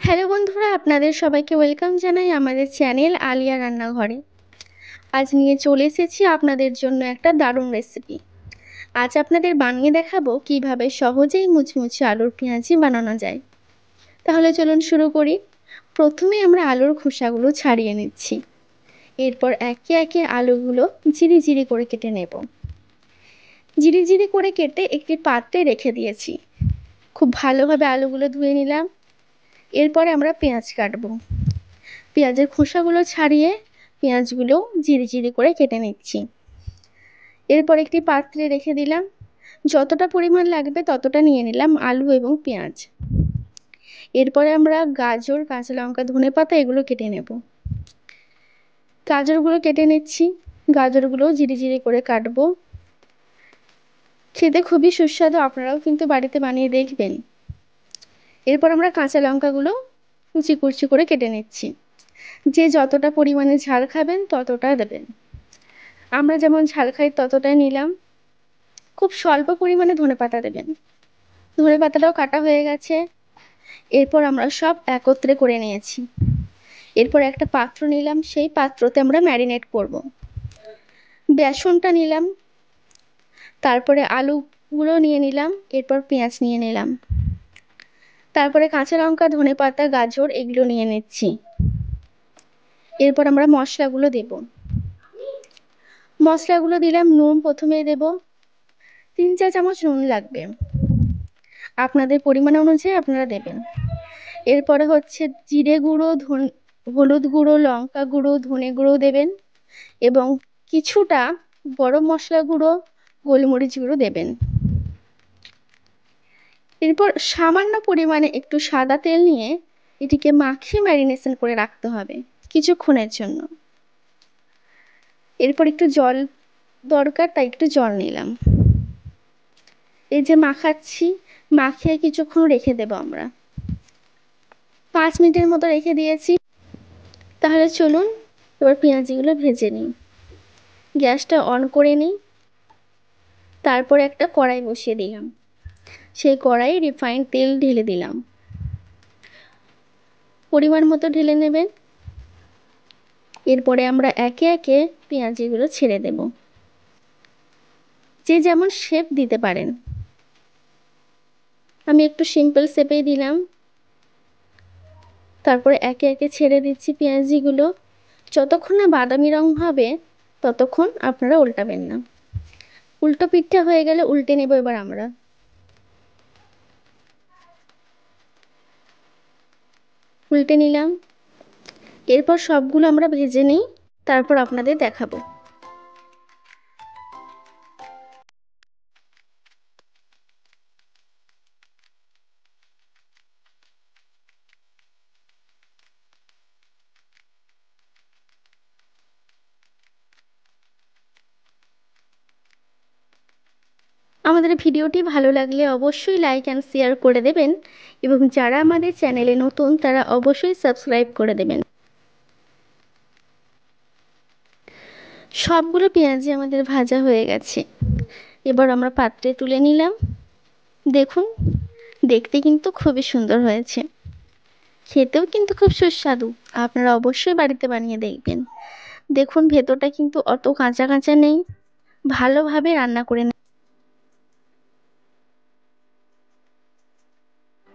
Hello বন্ধুরা, আপনাদের সবাইকে ওয়েলকাম জানাই আমাদের চ্যানেল আলিয়া রান্নাঘরে। আজ নিয়ে চলে এসেছি আপনাদের জন্য একটা দারুণ রেসিপি। আজ আপনাদের বানিয়ে দেখাবো কিভাবে সহজেই মুচমুচে আলুর পেঁয়াজি বানানো যায়। তাহলে চলুন শুরু করি। প্রথমে আমরা আলুর খোসাগুলো ছাড়িয়ে নিচ্ছি। এরপর একে একে আলুগুলো জিরি জিরি করে কেটে নেব। জিরি জিরি করে কেটে একটি পাত্রে রেখে দিয়েছি। খুব ভালোভাবে আলুগুলো ধুয়ে নিলাম। এরপরে আমরা পেঁয়াজ কাটবো। পেঁয়াজের খোসাগুলো ছাড়িয়ে পেঁয়াজগুলো জিরি জিরি করে কেটে নিচ্ছি। এরপর একটি পাত্রে রেখে দিলাম। যতটা পরিমাণ লাগবে ততটা নিয়ে নিলাম আলু এবং পেঁয়াজ। এরপরে আমরা গাজর, কাঁচা লঙ্কা, ধনেপাতা এগুলো কেটে নেব। গাজরগুলো কেটে নিচ্ছি। গাজরগুলো জিরি জিরি করে কাটবো। খেতে খুবই সুস্বাদু, আপনারাও কিন্তু বাড়িতে বানিয়ে দেখবেন। এরপর আমরা কাঁচা লঙ্কাগুলো কুচি কুচি করে কেটে নিচ্ছি। যে যতটা পরিমাণে ঝাল খাবেন ততটা দেবেন। আমরা যেমন ঝাল খাই ততটাই নিলাম। খুব স্বল্প পরিমাণে ধনেপাতা দেবেন। ধনেপাতাটাও কাটা হয়ে গেছে। এরপর আমরা সব একত্রে করে নিয়েছি। এরপর একটা পাত্র নিলাম, সেই পাত্রতে আমরা ম্যারিনেট করব। বেসনটা নিলাম, তারপরে আলুগুলো নিয়ে নিলাম, এরপর পেঁয়াজ নিয়ে নিলাম, তারপরে কাঁচা লঙ্কা, ধনেপাতা, গাজর এগুলো নিয়ে নিচ্ছি। এরপর আমরা মশলাগুলো দেব। মশলাগুলো দিলাম। নুন প্রথমে দেব, 3-4 চামচ নুন লাগবে, আপনাদের পরিমাণ অনুযায়ী আপনারা দেবেন। এরপরে হচ্ছে জিরে গুঁড়ো, হলুদ গুঁড়ো, লঙ্কা গুঁড়ো, ধনে গুঁড়ো দেবেন এবং কিছুটা গরম মশলা গুঁড়ো, গোলমরিচ গুঁড়ো দেবেন। এরপর সামান্য পরিমাণে একটু সাদা তেল নিয়ে এটিকে মাখিয়ে ম্যারিনেশন করে রাখতে হবে কিছুক্ষণের জন্য। এরপর একটু জল দরকার, তাই একটু জল নিলাম। এই যে মাখাচ্ছি, মাখিয়ে কিছুক্ষণ রেখে দেব আমরা। 5 মিনিটের মতো রেখে দিয়েছি। তাহলে চলুন এবার পেঁয়াজিগুলো ভেজে নিই। গ্যাসটা অন করে নিই। তারপরে একটা কড়াই বসিয়ে দিলাম। সেই কড়াইয়ে রিফাইন্ড তেল ঢেলে দিলাম। পরিমাণ মতো ঢেলে নেবেন। এরপরে আমরা একে একে পেঁয়াজিগুলো ছেড়ে দেব। যে যেমন শেপ দিতে পারেন। আমি একটু সিম্পল শেপেই দিলাম। তারপরে একে একে ছেড়ে দিচ্ছি পেঁয়াজিগুলো। যতক্ষণ না বাদামি রং হবে ততক্ষণ আপনারা উল্টাবেন না। উল্টো পিঠটা হয়ে গেলে উল্টে নেব এবার আমরা। উল্টে নিলাম। এরপর সবগুলো আমরা ভেজে নিই, তারপর আপনাদের দেখাবো। আমাদের ভিডিওটি ভালো লাগলে অবশ্যই লাইক অ্যান্ড শেয়ার করে দেবেন এবং যারা আমাদের চ্যানেলে নতুন তারা অবশ্যই সাবস্ক্রাইব করে দেবেন। সবগুলো পেঁয়াজি আমাদের ভাজা হয়ে গেছে। এবার আমরা পাত্রে তুলে নিলাম। দেখুন, দেখতে কিন্তু খুবই সুন্দর হয়েছে, খেতেও কিন্তু খুব সুস্বাদু। আপনারা অবশ্যই বাড়িতে বানিয়ে দেখবেন। দেখুন ভেতরটা কিন্তু অত কাঁচা কাঁচা নেই, ভালোভাবে রান্না করে